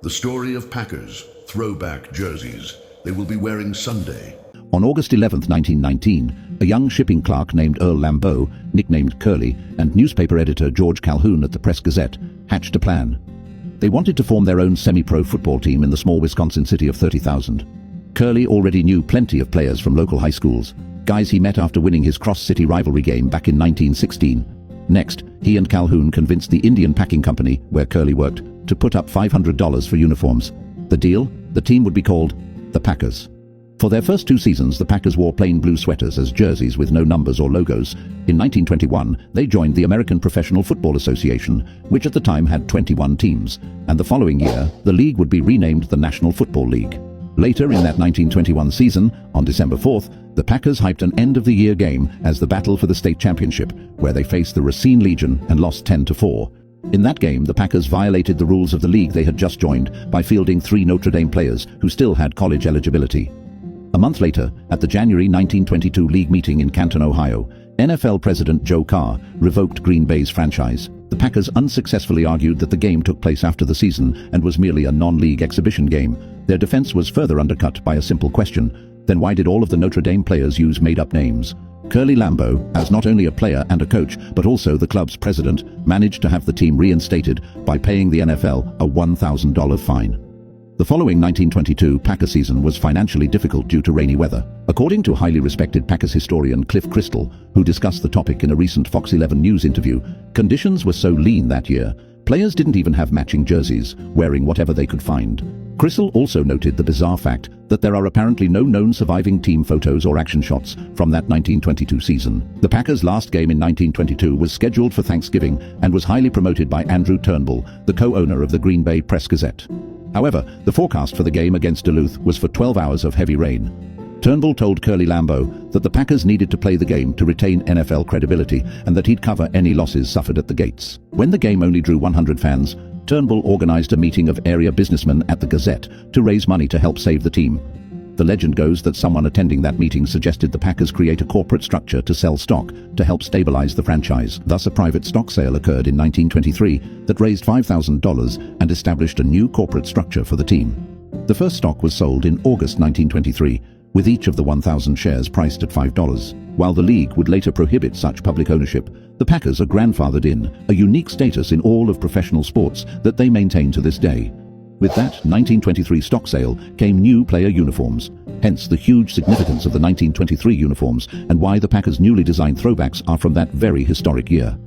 The story of Packers throwback jerseys they will be wearing Sunday. On August 11, 1919, a young shipping clerk named Earl Lambeau, nicknamed Curly, and newspaper editor George Calhoun at the Press-Gazette hatched a plan. They wanted to form their own semi-pro football team in the small Wisconsin city of 30,000. Curly already knew plenty of players from local high schools, guys he met after winning his cross-city rivalry game back in 1916. Next, he and Calhoun convinced the Indian Packing Company, where Curly worked, to put up $500 for uniforms. The deal? The team would be called the Packers. For their first 2 seasons, the Packers wore plain blue sweaters as jerseys with no numbers or logos. In 1921, they joined the American Professional Football Association, which at the time had 21 teams, and the following year, the league would be renamed the National Football League. Later in that 1921 season, on December 4th, the Packers hyped an end-of-the-year game as the battle for the state championship, where they faced the Racine Legion and lost 10-4. In that game, the Packers violated the rules of the league they had just joined by fielding 3 Notre Dame players who still had college eligibility. A month later, at the January 1922 league meeting in Canton, Ohio, NFL President Joe Carr revoked Green Bay's franchise. The Packers unsuccessfully argued that the game took place after the season and was merely a non-league exhibition game. Their defense was further undercut by a simple question: then why did all of the Notre Dame players use made-up names? Curly Lambeau, as not only a player and a coach, but also the club's president, managed to have the team reinstated by paying the NFL a $1,000 fine. The following 1922 Packer season was financially difficult due to rainy weather. According to highly respected Packers historian Cliff Crystal, who discussed the topic in a recent Fox 11 News interview, conditions were so lean that year, players didn't even have matching jerseys, wearing whatever they could find. Crystal also noted the bizarre fact that there are apparently no known surviving team photos or action shots from that 1922 season. The Packers' last game in 1922 was scheduled for Thanksgiving and was highly promoted by Andrew Turnbull, the co-owner of the Green Bay Press-Gazette. However, the forecast for the game against Duluth was for 12 hours of heavy rain. Turnbull told Curly Lambeau that the Packers needed to play the game to retain NFL credibility and that he'd cover any losses suffered at the gates. When the game only drew 100 fans, Turnbull organized a meeting of area businessmen at the Gazette to raise money to help save the team. The legend goes that someone attending that meeting suggested the Packers create a corporate structure to sell stock to help stabilize the franchise. Thus, a private stock sale occurred in 1923 that raised $5,000 and established a new corporate structure for the team. The first stock was sold in August 1923, with each of the 1,000 shares priced at $5. While the league would later prohibit such public ownership, the Packers are grandfathered in, a unique status in all of professional sports that they maintain to this day. With that 1923 stock sale came new player uniforms, hence the huge significance of the 1923 uniforms and why the Packers' newly designed throwbacks are from that very historic year.